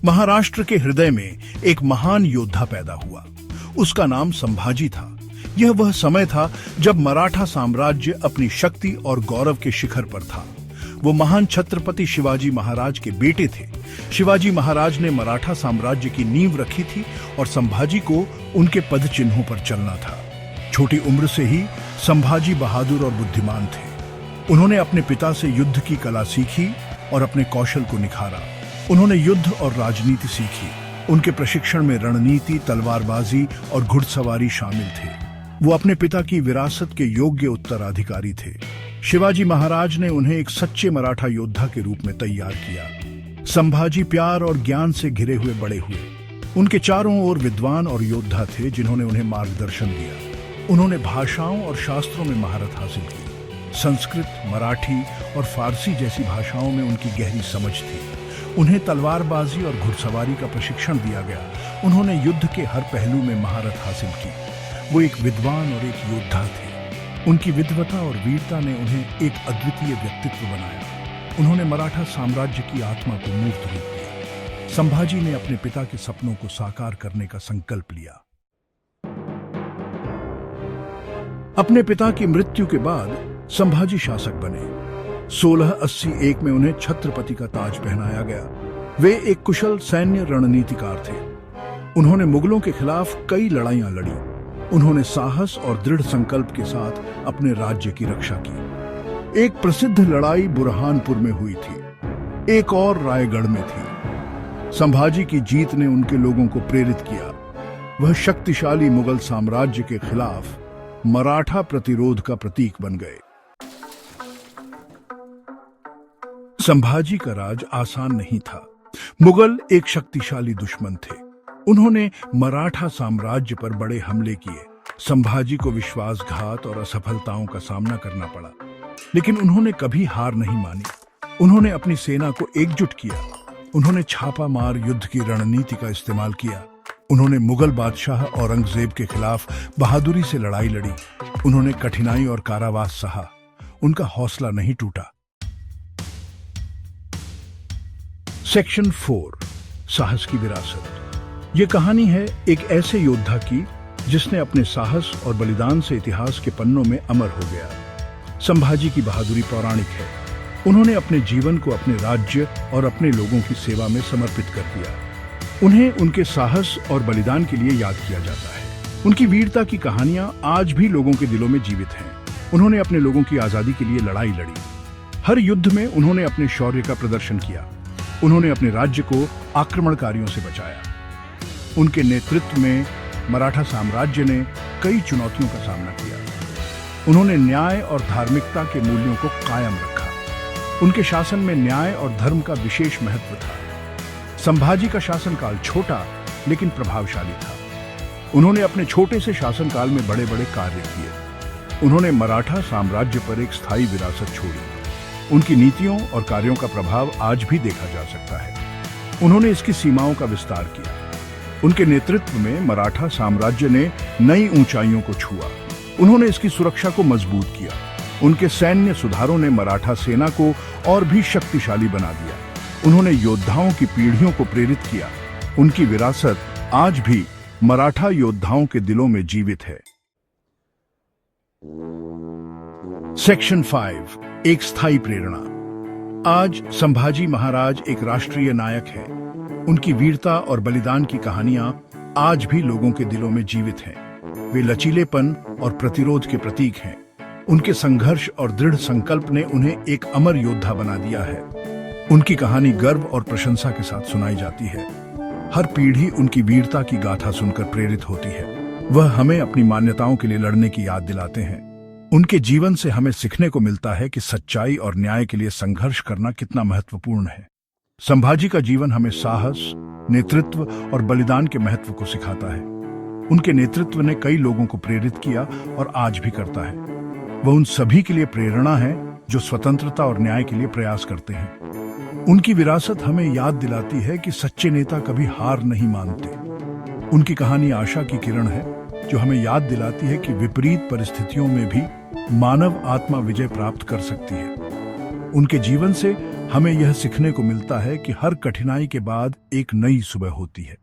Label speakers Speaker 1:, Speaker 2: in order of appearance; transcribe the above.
Speaker 1: महाराष्ट्र के हृदय में एक महान योद्धा पैदा हुआ। उसका नाम संभाजी था। यह वह समय था जब मराठा साम्राज्य अपनी शक्ति और गौरव के शिखर पर था। वो महान छत्रपति शिवाजी महाराज के बेटे थे। शिवाजी महाराज ने मराठा साम्राज्य की नींव रखी थी और संभाजी को उनके पद चिन्हों पर चलना था। छोटी उम्र से ही संभाजी बहादुर और बुद्धिमान थे। उन्होंने अपने पिता से युद्ध की कला सीखी और अपने कौशल को निखारा। उन्होंने युद्ध और राजनीति सीखी। उनके प्रशिक्षण में रणनीति, तलवारबाजी और घुड़सवारी शामिल थे। वो अपने पिता की विरासत के योग्य उत्तराधिकारी थे। शिवाजी महाराज ने उन्हें एक सच्चे मराठा योद्धा के रूप में तैयार किया। संभाजी प्यार और ज्ञान से घिरे हुए बड़े हुए। उनके चारों ओर विद्वान और योद्धा थे जिन्होंने उन्हें मार्गदर्शन दिया। उन्होंने भाषाओं और शास्त्रों में महारत हासिल की। संस्कृत, मराठी और फारसी जैसी भाषाओं में उनकी गहरी समझ थी। उन्हें तलवारबाजी और घुड़सवारी का प्रशिक्षण दिया गया। उन्होंने युद्ध के हर पहलू में महारत हासिल की। वो एक विद्वान और एक योद्धा थे। उनकी विद्वता और वीरता ने उन्हें एक अद्वितीय व्यक्तित्व बनाया। उन्होंने मराठा साम्राज्य की आत्मा को मूर्त रूप दिया। संभाजी ने अपने पिता के सपनों को साकार करने का संकल्प लिया। अपने पिता की मृत्यु के बाद संभाजी शासक बने। 1681 में उन्हें छत्रपति का ताज पहनाया गया। वे एक कुशल सैन्य रणनीतिकार थे। उन्होंने मुगलों के खिलाफ कई लड़ाइयां लड़ी। उन्होंने साहस और दृढ़ संकल्प के साथ अपने राज्य की रक्षा की। एक प्रसिद्ध लड़ाई बुरहानपुर में हुई थी, एक और रायगढ़ में थी। संभाजी की जीत ने उनके लोगों को प्रेरित किया। वह शक्तिशाली मुगल साम्राज्य के खिलाफ मराठा प्रतिरोध का प्रतीक बन गए। संभाजी का राज आसान नहीं था। मुगल एक शक्तिशाली दुश्मन थे। उन्होंने मराठा साम्राज्य पर बड़े हमले किए। संभाजी को विश्वासघात और असफलताओं का सामना करना पड़ा, लेकिन उन्होंने कभी हार नहीं मानी। उन्होंने अपनी सेना को एकजुट किया। उन्होंने छापा मार युद्ध की रणनीति का इस्तेमाल किया। उन्होंने मुगल बादशाह औरंगजेब के खिलाफ बहादुरी से लड़ाई लड़ी। उन्होंने कठिनाई और कारावास सहा। उनका हौसला नहीं टूटा। सेक्शन 4, साहस की विरासत। ये कहानी है एक ऐसे योद्धा की जिसने अपने साहस और बलिदान से इतिहास के पन्नों में अमर हो गया। संभाजी की बहादुरी पौराणिक है। उन्होंने अपने जीवन को अपने राज्य और अपने लोगों की सेवा में समर्पित कर दिया। उन्हें उनके साहस और बलिदान के लिए याद किया जाता है। उनकी वीरता की कहानियां आज भी लोगों के दिलों में जीवित हैं। उन्होंने अपने लोगों की आजादी के लिए लड़ाई लड़ी। हर युद्ध में उन्होंने अपने शौर्य का प्रदर्शन किया। उन्होंने अपने राज्य को आक्रमणकारियों से बचाया। उनके नेतृत्व में मराठा साम्राज्य ने कई चुनौतियों का सामना किया। उन्होंने न्याय और धार्मिकता के मूल्यों को कायम रखा। उनके शासन में न्याय और धर्म का विशेष महत्व था। संभाजी का शासनकाल छोटा लेकिन प्रभावशाली था। उन्होंने अपने छोटे से शासनकाल में बड़े बड़े कार्य किए। उन्होंने मराठा साम्राज्य पर एक स्थायी विरासत छोड़ी। उनकी नीतियों और कार्यों का प्रभाव आज भी देखा जा सकता है। उन्होंने इसकी सीमाओं का विस्तार किया। उनके नेतृत्व में मराठा साम्राज्य ने नई ऊंचाइयों को छुआ। उन्होंने इसकी सुरक्षा को मजबूत किया। उनके सैन्य सुधारों ने मराठा सेना को और भी शक्तिशाली बना दिया। उन्होंने योद्धाओं की पीढ़ियों को प्रेरित किया। उनकी विरासत आज भी मराठा योद्धाओं के दिलों में जीवित है। सेक्शन 5, एक स्थायी प्रेरणा। आज संभाजी महाराज एक राष्ट्रीय नायक है। उनकी वीरता और बलिदान की कहानियां आज भी लोगों के दिलों में जीवित हैं। वे लचीलेपन और प्रतिरोध के प्रतीक हैं। उनके संघर्ष और दृढ़ संकल्प ने उन्हें एक अमर योद्धा बना दिया है। उनकी कहानी गर्व और प्रशंसा के साथ सुनाई जाती है। हर पीढ़ी उनकी वीरता की गाथा सुनकर प्रेरित होती है। वह हमें अपनी मान्यताओं के लिए लड़ने की याद दिलाते हैं। उनके जीवन से हमें सीखने को मिलता है कि सच्चाई और न्याय के लिए संघर्ष करना कितना महत्वपूर्ण है। संभाजी का जीवन हमें साहस, नेतृत्व और बलिदान के महत्व को सिखाता है। उनके नेतृत्व ने कई लोगों को प्रेरित किया और आज भी करता है। वह उन सभी के लिए प्रेरणा है जो स्वतंत्रता और न्याय के लिए प्रयास करते हैं। उनकी विरासत हमें याद दिलाती है कि सच्चे नेता कभी हार नहीं मानते। उनकी कहानी आशा की किरण है जो हमें याद दिलाती है कि विपरीत परिस्थितियों में भी मानव आत्मा विजय प्राप्त कर सकती है। उनके जीवन से हमें यह सीखने को मिलता है कि हर कठिनाई के बाद एक नई सुबह होती है।